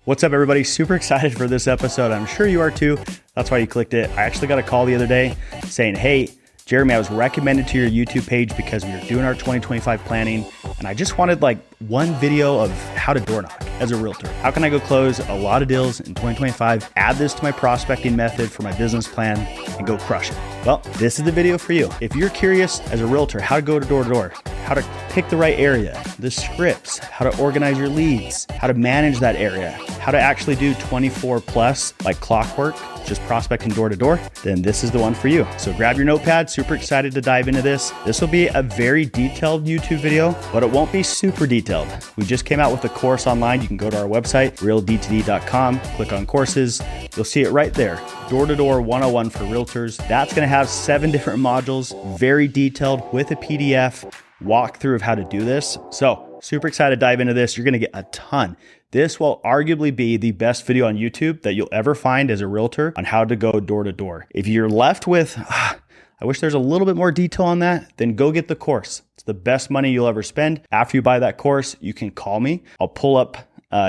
What's up, everybody? Super excited for this episode. I'm sure you are too. That's why you clicked it. I actually got a call the other day saying, hey, Jeremy, I was recommended to your YouTube page because we were doing our 2025 planning, and I just wanted like one video of how to door knock as a realtor. How can I go close a lot of deals in 2025, add this to my prospecting method for my business plan, and go crush it? Well, this is the video for you. If you're curious as a realtor, how to go door to door, how to pick the right area, the scripts, how to organize your leads, how to manage that area, how to actually do 24 plus like clockwork, just prospecting door to door, then this is the one for you. So grab your notepad, super excited to dive into this. This will be a very detailed YouTube video, but it won't be super detailed. We just came out with a course online. You can go to our website, reald2d.com, click on courses. You'll see it right there. Door to door 101 for realtors. That's gonna have 7 different modules, very detailed with a PDF walkthrough of how to do this. So super excited to dive into this. You're gonna get a ton. This will arguably be the best video on YouTube that you'll ever find as a realtor on how to go door to door. If you're left with, I wish there's a little bit more detail on that, then go get the course. It's the best money you'll ever spend. After you buy that course, you can call me. I'll pull up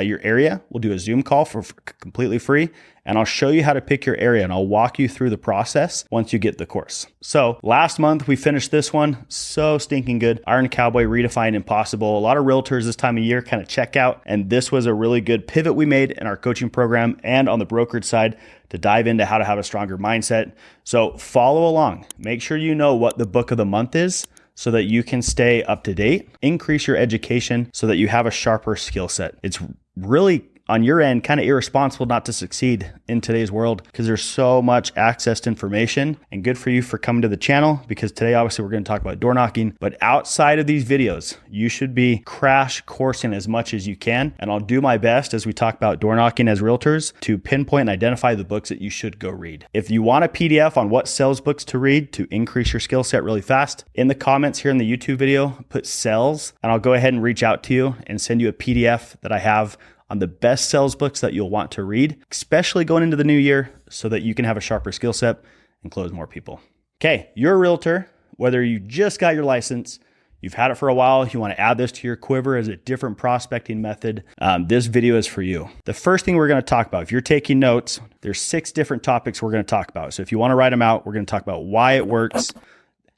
your area. We'll do a Zoom call for completely free, and I'll show you how to pick your area, and I'll walk you through the process once you get the course. So last month we finished this one. So stinking good. Iron Cowboy, Redefine Impossible. A lot of realtors this time of year kind of check out, and this was a really good pivot we made in our coaching program and on the brokerage side to dive into how to have a stronger mindset. So follow along. Make sure you know what the book of the month is, so that you can stay up to date, increase your education so that you have a sharper skill set. It's really on your end kind of irresponsible not to succeed in today's world because there's so much access to information, and good for you for coming to the channel because today obviously we're going to talk about door knocking, but outside of these videos, you should be crash coursing as much as you can. And I'll do my best as we talk about door knocking as realtors to pinpoint and identify the books that you should go read. If you want a PDF on what sales books to read to increase your skill set really fast, in the comments here in the YouTube video, put sales, and I'll go ahead and reach out to you and send you a PDF that I have on the best sales books that you'll want to read, especially going into the new year so that you can have a sharper skill set and close more people. Okay, you're a realtor, whether you just got your license, you've had it for a while, you want to add this to your quiver as a different prospecting method, this video is for you. The first thing we're going to talk about, if you're taking notes, there's 6 different topics we're going to talk about. So if you want to write them out, we're going to talk about why it works,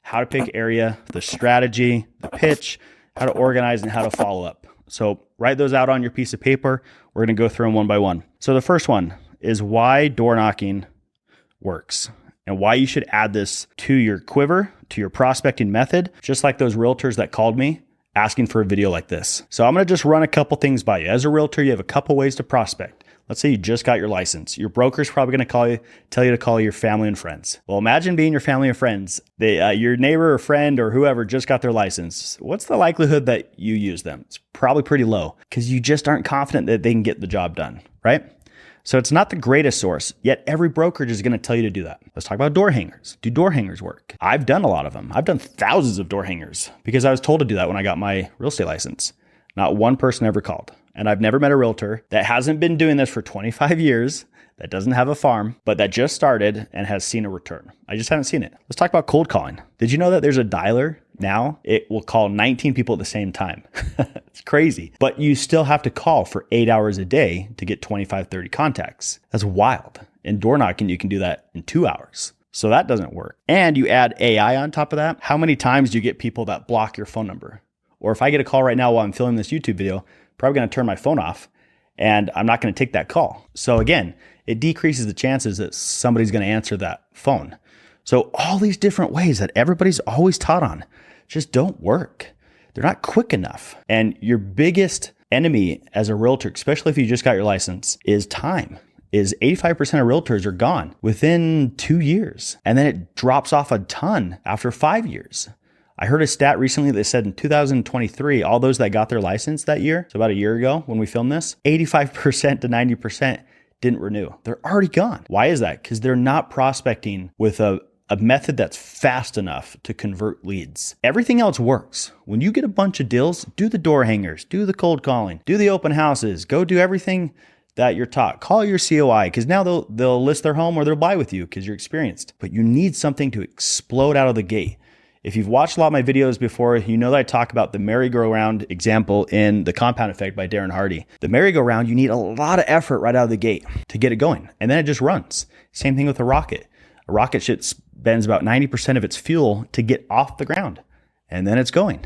how to pick area, the strategy, the pitch, how to organize, and how to follow up. So write those out on your piece of paper. We're going to go through them one by one. So the first one is why door knocking works and why you should add this to your quiver, to your prospecting method, just like those realtors that called me asking for a video like this. So I'm going to just run a couple things by you. As a realtor, you have a couple ways to prospect. Let's say you just got your license. Your broker's probably going to tell you to call your family and friends. Well, imagine being your family and friends. Your neighbor or friend or whoever just got their license. What's the likelihood that you use them? It's probably pretty low because you just aren't confident that they can get the job done, right? So it's not the greatest source, yet every brokerage is going to tell you to do that. Let's talk about door hangers. Do door hangers work? I've done a lot of them. I've done thousands of door hangers because I was told to do that when I got my real estate license. Not one person ever called. And I've never met a realtor that hasn't been doing this for 25 years, that doesn't have a farm, but that just started and has seen a return. I just haven't seen it. Let's talk about cold calling. Did you know that there's a dialer now? It will call 19 people at the same time. It's crazy. But you still have to call for 8 hours a day to get 25, 30 contacts. That's wild. In door knocking, you can do that in 2 hours. So that doesn't work. And you add AI on top of that. How many times do you get people that block your phone number? Or if I get a call right now while I'm filming this YouTube video, probably going to turn my phone off and I'm not going to take that call. So again, it decreases the chances that somebody's going to answer that phone. So all these different ways that everybody's always taught on just don't work. They're not quick enough. And your biggest enemy as a realtor, especially if you just got your license, is time. Is 85% of realtors are gone within 2 years. And then it drops off a ton after 5 years. I heard a stat recently that said in 2023, all those that got their license that year, so about a year ago when we filmed this, 85% to 90% didn't renew. They're already gone. Why is that? Because they're not prospecting with a method that's fast enough to convert leads. Everything else works. When you get a bunch of deals, do the door hangers, do the cold calling, do the open houses, go do everything that you're taught. Call your COI because now they'll list their home or they'll buy with you because you're experienced. But you need something to explode out of the gate. If you've watched a lot of my videos before, you know that I talk about the merry-go-round example in The Compound Effect by Darren Hardy. The merry-go-round, you need a lot of effort right out of the gate to get it going, and then it just runs. Same thing with a rocket. A rocket ship spends about 90% of its fuel to get off the ground, and then it's going.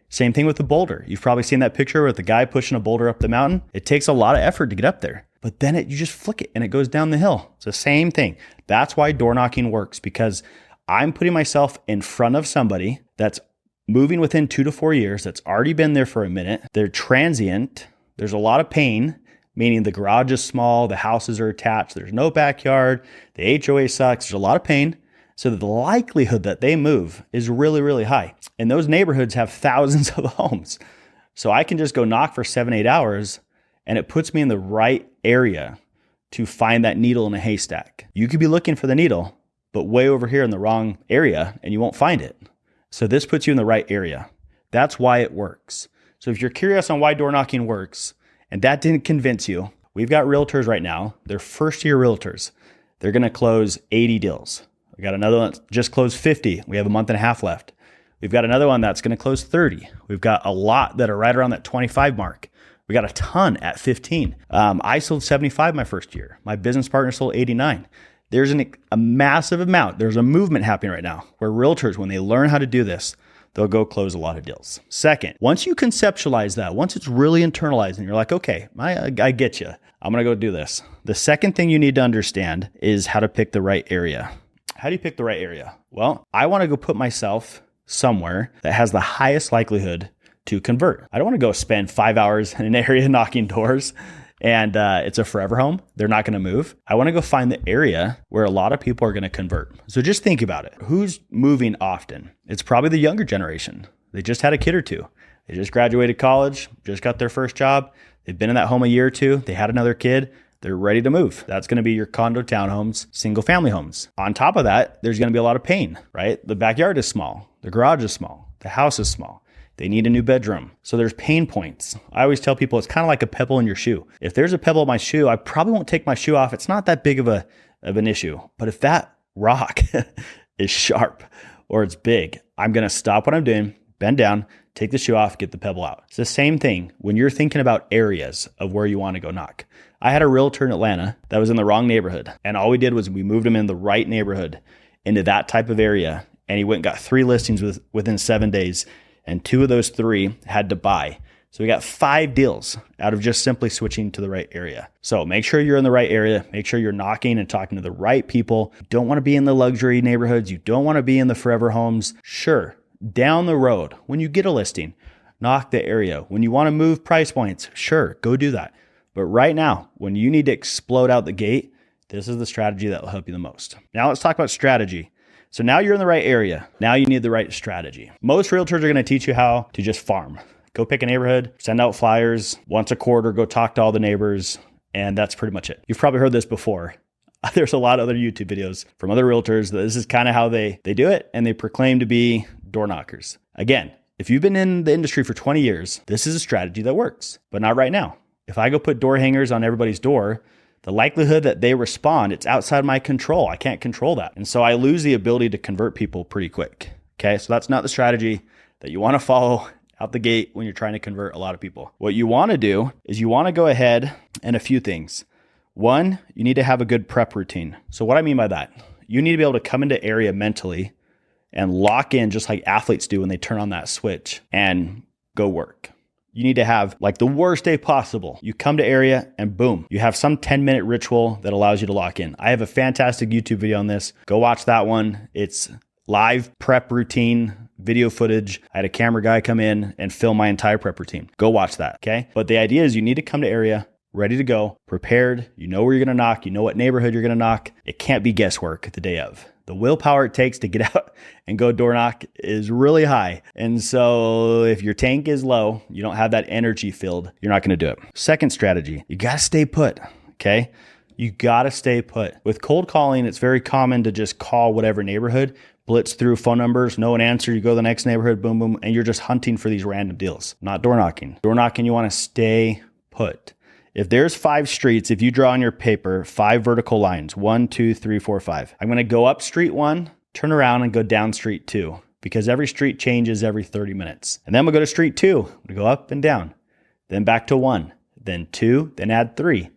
Same thing with the boulder. You've probably seen that picture with the guy pushing a boulder up the mountain. It takes a lot of effort to get up there, but then you just flick it and it goes down the hill. It's the same thing. That's why door knocking works, because I'm putting myself in front of somebody that's moving within 2 to 4 years, that's already been there for a minute. They're transient. There's a lot of pain, meaning the garage is small, the houses are attached, there's no backyard, the HOA sucks, there's a lot of pain. So the likelihood that they move is really, really high. And those neighborhoods have thousands of homes. So I can just go knock for 7-8 hours and it puts me in the right area to find that needle in a haystack. You could be looking for the needle, but way over here in the wrong area and you won't find it. So this puts you in the right area. That's why it works. So if you're curious on why door knocking works and that didn't convince you, we've got realtors right now. They're first-year realtors. They're going to close 80 deals. We got another one that just closed 50. We have a month and a half left. We've got another one that's going to close 30. We've got a lot that are right around that 25 mark. We got a ton at 15. I sold 75 my first year. My business partner sold 89. There's a massive amount. There's a movement happening right now where realtors, when they learn how to do this, they'll go close a lot of deals. Second, once you conceptualize that, once it's really internalized and you're like, okay, I get you. I'm going to go do this. The second thing you need to understand is how to pick the right area. How do you pick the right area? Well, I want to go put myself somewhere that has the highest likelihood to convert. I don't want to go spend 5 hours in an area knocking doors and it's a forever home. They're not going to move. I want to go find the area where a lot of people are going to convert. So just think about it. Who's moving often? It's probably the younger generation. They just had a kid or two. They just graduated college, just got their first job. They've been in that home a year or two. They had another kid. They're ready to move. That's going to be your condo townhomes, single family homes. On top of that, there's going to be a lot of pain, right? The backyard is small. The garage is small. The house is small. They need a new bedroom. So there's pain points. I always tell people it's kind of like a pebble in your shoe. If there's a pebble in my shoe, I probably won't take my shoe off. It's not that big of an issue. But if that rock is sharp or it's big, I'm going to stop what I'm doing, bend down, take the shoe off, get the pebble out. It's the same thing when you're thinking about areas of where you want to go knock. I had a realtor in Atlanta that was in the wrong neighborhood. And all we did was we moved him in the right neighborhood into that type of area. And he went and got 3 listings within 7 days. And 2 of those 3 had to buy. So we got 5 deals out of just simply switching to the right area. So make sure you're in the right area. Make sure you're knocking and talking to the right people. You don't want to be in the luxury neighborhoods. You don't want to be in the forever homes. Sure, down the road, when you get a listing, knock the area. When you want to move price points, sure, go do that. But right now, when you need to explode out the gate, this is the strategy that will help you the most. Now let's talk about strategy. So now you're in the right area. Now you need the right strategy. Most realtors are going to teach you how to just farm. Go pick a neighborhood, send out flyers once a quarter, go talk to all the neighbors, and that's pretty much it. You've probably heard this before. There's a lot of other YouTube videos from other realtors that this is kind of how they do it, and they proclaim to be door knockers. Again, if you've been in the industry for 20 years, this is a strategy that works, but not right now. If I go put door hangers on everybody's door, the likelihood that they respond, it's outside my control. I can't control that. And so I lose the ability to convert people pretty quick. Okay, so that's not the strategy that you want to follow out the gate when you're trying to convert a lot of people. What you want to do is you want to go ahead and a few things. One, you need to have a good prep routine. So what I mean by that, you need to be able to come into area mentally and lock in just like athletes do when they turn on that switch and go work. You need to have like the worst day possible. You come to area and boom, you have some 10-minute ritual that allows you to lock in. I have a fantastic YouTube video on this. Go watch that one. It's live prep routine, video footage. I had a camera guy come in and film my entire prep routine. Go watch that, okay? But the idea is you need to come to area ready to go, prepared. You know where you're going to knock. You know what neighborhood you're going to knock. It can't be guesswork the day of. The willpower it takes to get out and go door knock is really high. And so if your tank is low, you don't have that energy filled, you're not going to do it. Second strategy, you got to stay put, okay? You got to stay put. With cold calling, it's very common to just call whatever neighborhood, blitz through phone numbers, no one answer, you go to the next neighborhood, boom, boom, and you're just hunting for these random deals. Not door knocking. Door knocking, you want to stay put. If there's 5 streets, if you draw on your paper, 5 vertical lines, 1, 2, 3, 4, 5. I'm going to go up street 1, turn around and go down street 2. because every street changes every 30 minutes. And then we'll go to street 2. We go up and down, then back to 1, then 2, then add 3,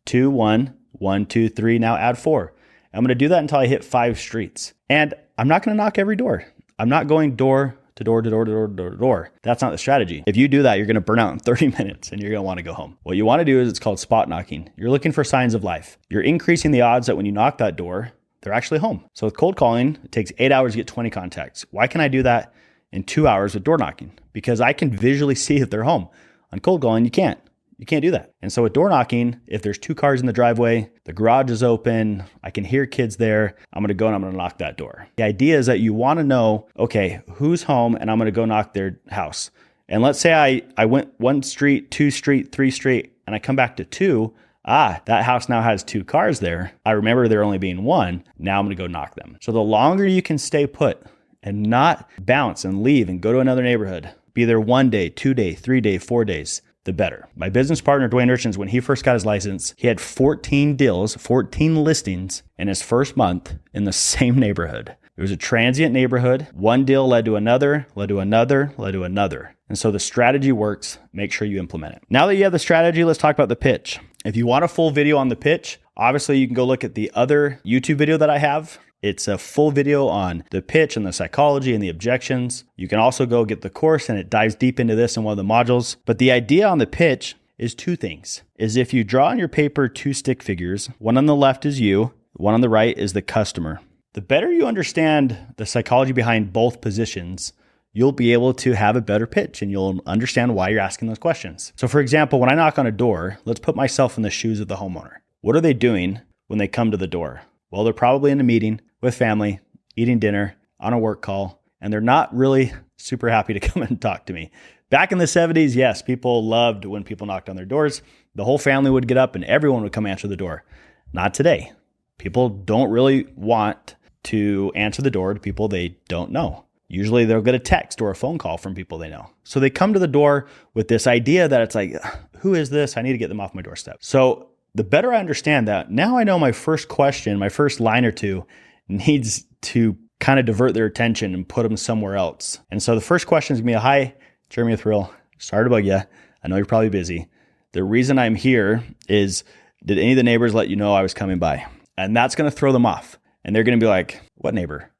2, 1, 1, 2, 3, now add 4. I'm going to do that until I hit 5 streets. And I'm not going to knock every door. I'm not going door to door to door to door to door to door. That's not the strategy. If you do that, you're going to burn out in 30 minutes and you're going to want to go home. What you want to do is it's called spot knocking. You're looking for signs of life. You're increasing the odds that when you knock that door, they're actually home. So with cold calling, it takes 8 hours to get 20 contacts. Why can I do that in 2 hours with door knocking? Because I can visually see if they're home. On cold calling, you can't. You can't do that. And so with door knocking, if there's 2 cars in the driveway, the garage is open, I can hear kids there, I'm going to go and I'm going to knock that door. The idea is that you want to know, okay, who's home, and I'm going to go knock their house. And let's say I went 1 street, 2 street, 3 street, and I come back to 2. That house now has 2 cars there. I remember there only being 1. Now I'm going to go knock them. So the longer you can stay put and not bounce and leave and go to another neighborhood, be there 1 day, 2 day, 3 day, 4 days, the better. My business partner, Dwayne Urchins, when he first got his license, he had 14 deals, 14 listings in his first month in the same neighborhood. It was a transient neighborhood. 1 deal led to another, led to another, led to another. And so the strategy works. Make sure you implement it. Now that you have the strategy, let's talk about the pitch. If you want a full video on the pitch, obviously you can go look at the other YouTube video that I have. It's a full video on the pitch and the psychology and the objections. You can also go get the course and it dives deep into this in one of the modules. But the idea on the pitch is 2 things. Is if you draw on your paper 2 stick figures, one on the left is you, one on the right is the customer. The better you understand the psychology behind both positions, you'll be able to have a better pitch and you'll understand why you're asking those questions. So for example, when I knock on a door, let's put myself in the shoes of the homeowner. What are they doing when they come to the door? Well, they're probably in a meeting with family, eating dinner, on a work call, and they're not really super happy to come and talk to me. Back in the 70s, yes, people loved when people knocked on their doors. The whole family would get up and everyone would come answer the door. Not today. People don't really want to answer the door to people they don't know. Usually they'll get a text or a phone call from people they know. So they come to the door with this idea that it's like, who is this? I need to get them off my doorstep. So the better I understand that, now I know my first question, my first line or 2 needs to kind of divert their attention and put them somewhere else. And so the first question is going to be, hi, Jeremy with Real. Sorry to bug you. I know you're probably busy. The reason I'm here is, did any of the neighbors let you know I was coming by? And that's going to throw them off. And they're going to be like, what neighbor?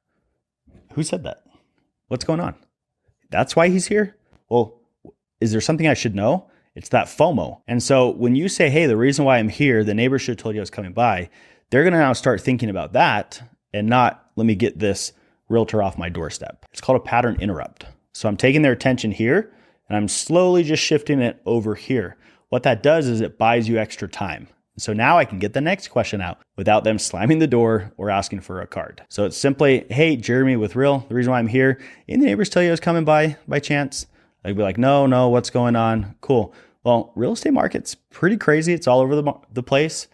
Who said that? What's going on? That's why he's here? Well, is there something I should know? It's that FOMO. And so when you say, hey, the reason why I'm here, the neighbor should have told you I was coming by, they're going to now start thinking about that and not, let me get this realtor off my doorstep. It's called a pattern interrupt. So I'm taking their attention here and I'm slowly just shifting it over here. What that does is it buys you extra time. So now I can get the next question out without them slamming the door or asking for a card. So it's simply, hey, Jeremy with Real, the reason why I'm here, any neighbors tell you I was coming by chance? I'd be like, no, what's going on? Cool. Well, real estate market's pretty crazy. It's all over the place.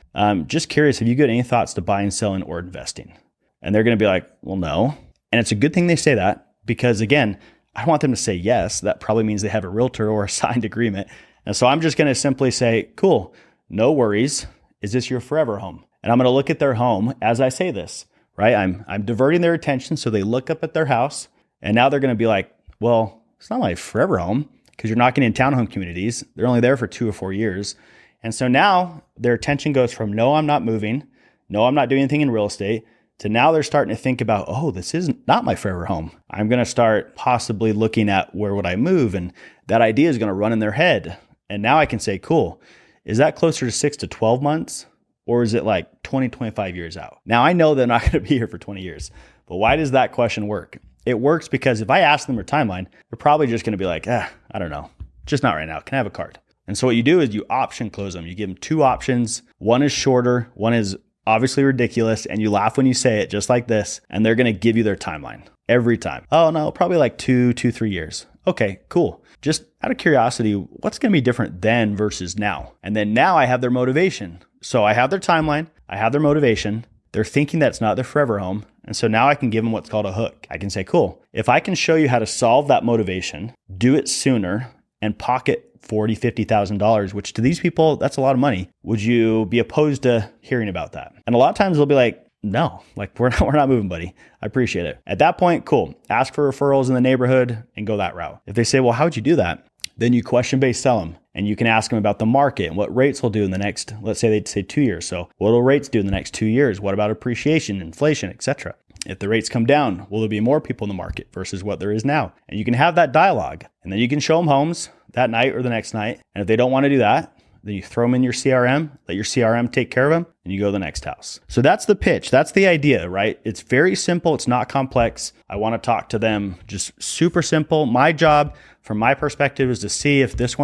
Just curious, have you got any thoughts to buying, selling, or investing? And they're going to be like, well, no. And it's a good thing they say that because, again, I want them to say yes. That probably means they have a realtor or a signed agreement. And so I'm just going to simply say, cool, no worries. Is this your forever home? And I'm going to look at their home as I say this, right? I'm diverting their attention so they look up at their house. And now they're going to be like, well, it's not my forever home because you're knocking in townhome communities. They're only there for 2 or 4 years. And so now their attention goes from, no, I'm not moving. No, I'm not doing anything in real estate, to now they're starting to think about, oh, this is not my forever home. I'm going to start possibly looking at where would I move? And that idea is going to run in their head. And now I can say, cool, is that closer to 6 to 12 months? Or is it like 20, 25 years out? Now I know they're not going to be here for 20 years, but why does that question work? It works because if I ask them their timeline, they're probably just going to be like, I don't know, just not right now. Can I have a card? And so what you do is you option close them. You give them 2 options. One is shorter. One is obviously ridiculous. And you laugh when you say it just like this. And they're going to give you their timeline every time. Oh no, probably like 3 years. Okay, cool. Just out of curiosity, what's going to be different then versus now? And then now I have their motivation. So I have their timeline. I have their motivation. They're thinking that's not their forever home. And so now I can give them what's called a hook. I can say, cool, if I can show you how to solve that motivation, do it sooner, and pocket $40,000, $50,000, which to these people, that's a lot of money. Would you be opposed to hearing about that? And a lot of times they'll be like, no, like we're not moving, buddy. I appreciate it. At that point, cool. Ask for referrals in the neighborhood and go that route. If they say, well, how'd you do that? Then you question-based sell them, and you can ask them about the market and what rates will do in the next, let's say they'd say 2 years. So what will rates do in the next 2 years? What about appreciation, inflation, etc.? If the rates come down, will there be more people in the market versus what there is now? And you can have that dialogue, and then you can show them homes that night or the next night. And if they don't want to do that, then you throw them in your CRM, let your CRM take care of them, and you go to the next house. So that's the pitch. That's the idea, right? It's very simple. It's not complex. I want to talk to them just super simple. My job, from my perspective, is to see if this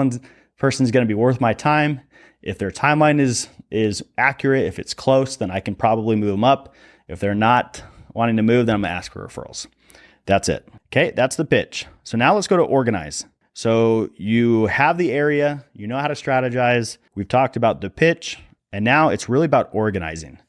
person's going to be worth my time. If their timeline is accurate, if it's close, then I can probably move them up. If they're not wanting to move, then I'm going to ask for referrals. That's it. Okay, that's the pitch. So now let's go to organize. So you have the area, you know how to strategize. We've talked about the pitch, and now it's really about organizing.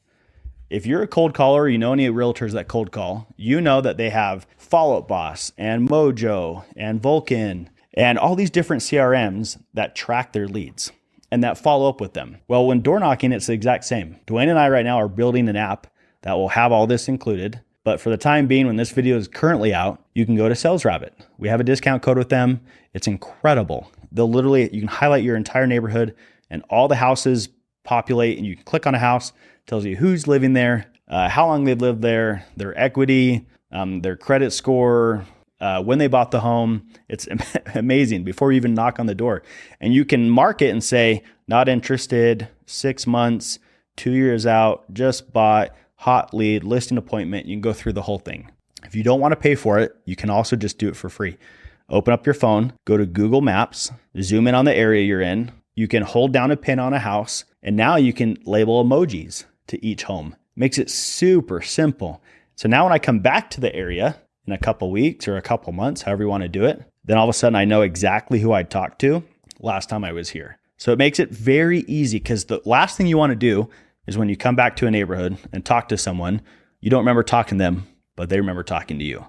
If you're a cold caller, you know any realtors that cold call, you know that they have Follow Up Boss and Mojo and Vulcan and all these different CRMs that track their leads and that follow up with them. Well, when door knocking, it's the exact same. Dwayne and I right now are building an app that will have all this included. But for the time being, when this video is currently out, you can go to SalesRabbit. We have a discount code with them. It's incredible. They'll literally, you can highlight your entire neighborhood and all the houses populate, and you can click on a house, tells you who's living there, how long they've lived there, their equity, their credit score, when they bought the home. It's amazing before you even knock on the door. And you can mark it and say, not interested, 6 months, 2 years out, just bought, hot lead, listing appointment. You can go through the whole thing. If you don't want to pay for it, you can also just do it for free. Open up your phone, go to Google Maps, zoom in on the area you're in. You can hold down a pin on a house, and now you can label emojis to each home. Makes it super simple. So now when I come back to the area in a couple weeks or a couple months, however you want to do it, then all of a sudden I know exactly who I talked to last time I was here. So it makes it very easy, because the last thing you want to do is when you come back to a neighborhood and talk to someone, you don't remember talking to them, but they remember talking to you.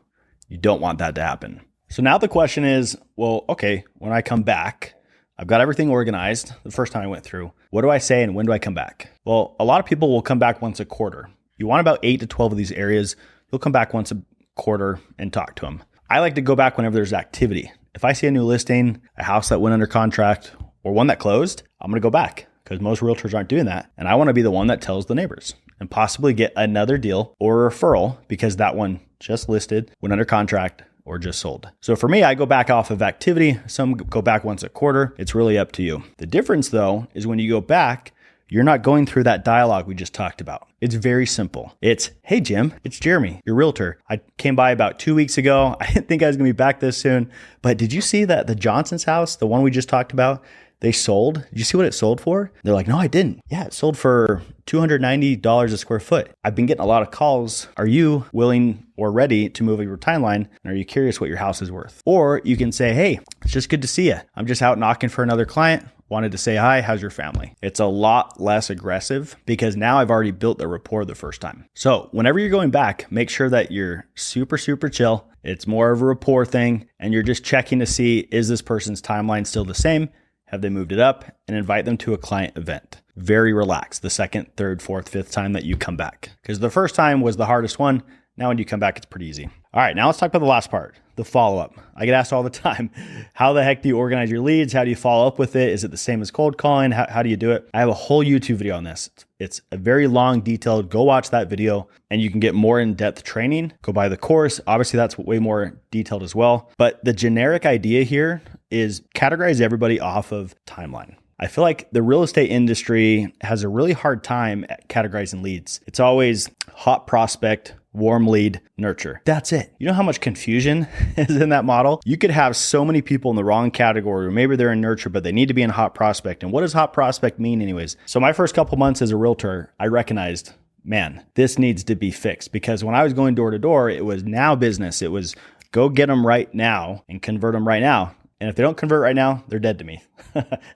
You don't want that to happen. So now the question is, well, okay, when I come back, I've got everything organized the first time I went through. What do I say and when do I come back? Well, a lot of people will come back once a quarter. You want about 8 to 12 of these areas. You'll come back once a quarter and talk to them. I like to go back whenever there's activity. If I see a new listing, a house that went under contract, or one that closed, I'm going to go back, because most realtors aren't doing that. And I want to be the one that tells the neighbors and possibly get another deal or a referral because that one just listed, went under contract, or just sold. So for me, I go back off of activity. Some go back once a quarter. It's really up to you. The difference though, is when you go back, you're not going through that dialogue we just talked about. It's very simple. It's, hey, Jim, it's Jeremy, your realtor. I came by about 2 weeks ago. I didn't think I was going to be back this soon, but did you see that the Johnson's house, the one we just talked about, they sold? Did you see what it sold for? They're like, no, I didn't. Yeah, it sold for $290 a square foot. I've been getting a lot of calls. Are you willing or ready to move your timeline? And are you curious what your house is worth? Or you can say, hey, it's just good to see you. I'm just out knocking for another client. Wanted to say hi, how's your family? It's a lot less aggressive because now I've already built the rapport the first time. So whenever you're going back, make sure that you're super, super chill. It's more of a rapport thing. And you're just checking to see, is this person's timeline still the same? Have they moved it up? And invite them to a client event. Very relaxed the second, third, fourth, fifth time that you come back. Because the first time was the hardest one. Now when you come back, it's pretty easy. All right, now let's talk about the last part, the follow-up. I get asked all the time, how the heck do you organize your leads? How do you follow up with it? Is it the same as cold calling? How do you do it? I have a whole YouTube video on this. It's a very long, detailed, go watch that video and you can get more in-depth training. Go buy the course. Obviously, that's way more detailed as well. But the generic idea here is categorize everybody off of timeline. I feel like the real estate industry has a really hard time at categorizing leads. It's always hot prospect, warm lead, nurture. That's it. You know how much confusion is in that model? You could have so many people in the wrong category, or maybe they're in nurture, but they need to be in hot prospect. And what does hot prospect mean anyways? So my first couple months as a realtor, I recognized, man, this needs to be fixed, because when I was going door to door, it was now business. It was go get them right now and convert them right now. And if they don't convert right now, they're dead to me.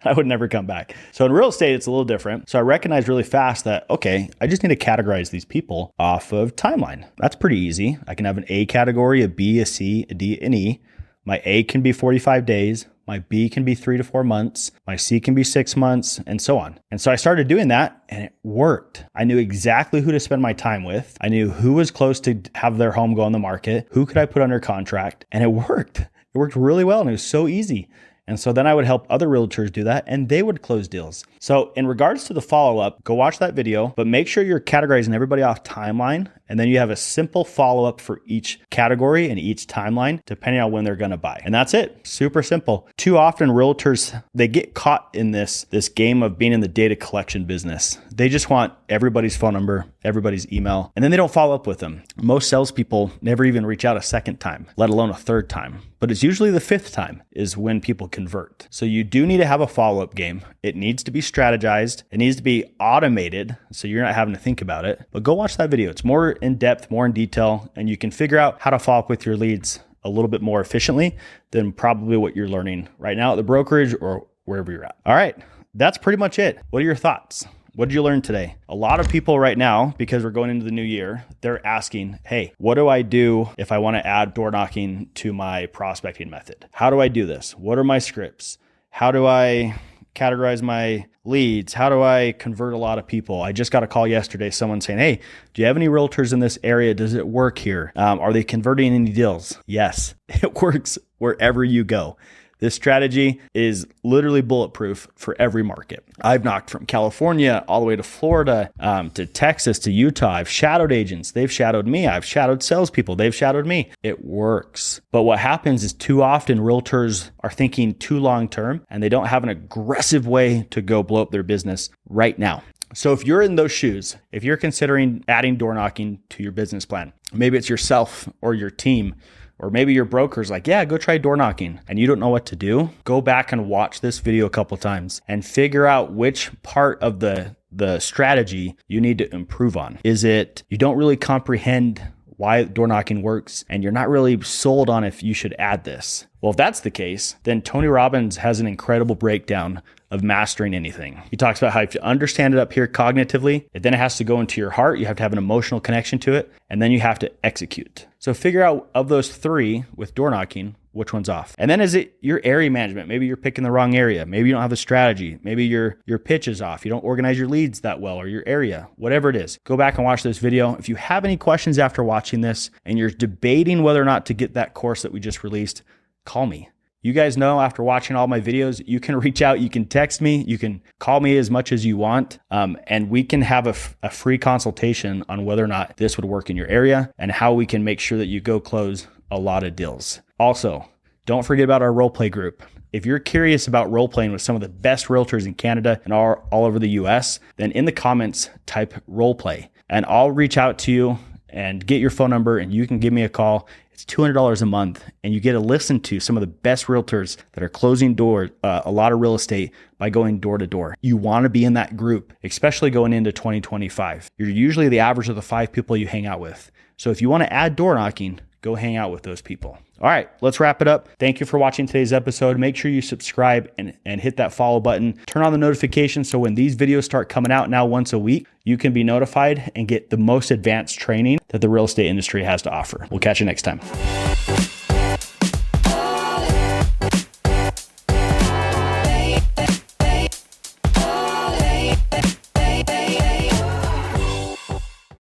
I would never come back. So in real estate, it's a little different. So I recognized really fast that, okay, I just need to categorize these people off of timeline. That's pretty easy. I can have an A category, a B, a C, a D, an E. My A can be 45 days. My B can be 3 to 4 months. My C can be 6 months, and so on. And so I started doing that and it worked. I knew exactly who to spend my time with. I knew who was close to have their home go on the market. Who could I put under contract? And it worked. It worked really well and it was so easy. And so then I would help other realtors do that and they would close deals. So in regards to the follow-up, go watch that video, but make sure you're categorizing everybody off timeline. And then you have a simple follow-up for each category and each timeline, depending on when they're going to buy. And that's it. Super simple. Too often realtors, they get caught in this game of being in the data collection business. They just want everybody's phone number, everybody's email, and then they don't follow up with them. Most salespeople never even reach out a second time, let alone a third time. But it's usually the fifth time is when people convert. So you do need to have a follow-up game. It needs to be strategized. It needs to be automated so you're not having to think about it. But go watch that video. It's more in depth, more in detail, and you can figure out how to follow up with your leads a little bit more efficiently than probably what you're learning right now at the brokerage or wherever you're at. All right, that's pretty much it. What are your thoughts? What did you learn today? A lot of people right now, because we're going into the new year, they're asking, hey, what do I do if I want to add door knocking to my prospecting method? How do I do this? What are my scripts? How do I categorize my leads? How do I convert a lot of people? I just got a call yesterday, someone saying, hey, do you have any realtors in this area? Does it work here? Are they converting any deals? Yes, it works wherever you go. This strategy is literally bulletproof for every market. I've knocked from California all the way to Florida, to Texas, to Utah. I've shadowed agents. They've shadowed me. I've shadowed salespeople. They've shadowed me. It works. But what happens is too often realtors are thinking too long term and they don't have an aggressive way to go blow up their business right now. So if you're in those shoes, if you're considering adding door knocking to your business plan, maybe it's yourself or your team, or maybe your broker's like, yeah, go try door knocking, and you don't know what to do, go back and watch this video a couple times and figure out which part of the strategy you need to improve on. Is it you don't really comprehend why door knocking works and you're not really sold on if you should add this? Well, if that's the case, then Tony Robbins has an incredible breakdown of mastering anything. He talks about how if you understand it up here cognitively, then it has to go into your heart. You have to have an emotional connection to it, and then you have to execute. So figure out of those three with door knocking, which one's off. And then is it your area management? Maybe you're picking the wrong area. Maybe you don't have a strategy. Maybe your pitch is off. You don't organize your leads that well, or your area, whatever it is. Go back and watch this video. If you have any questions after watching this and you're debating whether or not to get that course that we just released, call me. You guys know after watching all my videos, you can reach out, you can text me, you can call me as much as you want, and we can have a free consultation on whether or not this would work in your area and how we can make sure that you go close a lot of deals. Also, don't forget about our role play group. If you're curious about role playing with some of the best realtors in Canada and all over the US, then in the comments, type role play and I'll reach out to you and get your phone number and you can give me a call. It's $200 a month and you get to listen to some of the best realtors that are closing a lot of real estate by going door to door. You want to be in that group, especially going into 2025. You're usually the average of the 5 people you hang out with. So if you want to add door knocking, go hang out with those people. All right, let's wrap it up. Thank you for watching today's episode. Make sure you subscribe and hit that follow button. Turn on the notifications so when these videos start coming out now once a week, you can be notified and get the most advanced training that the real estate industry has to offer. We'll catch you next time.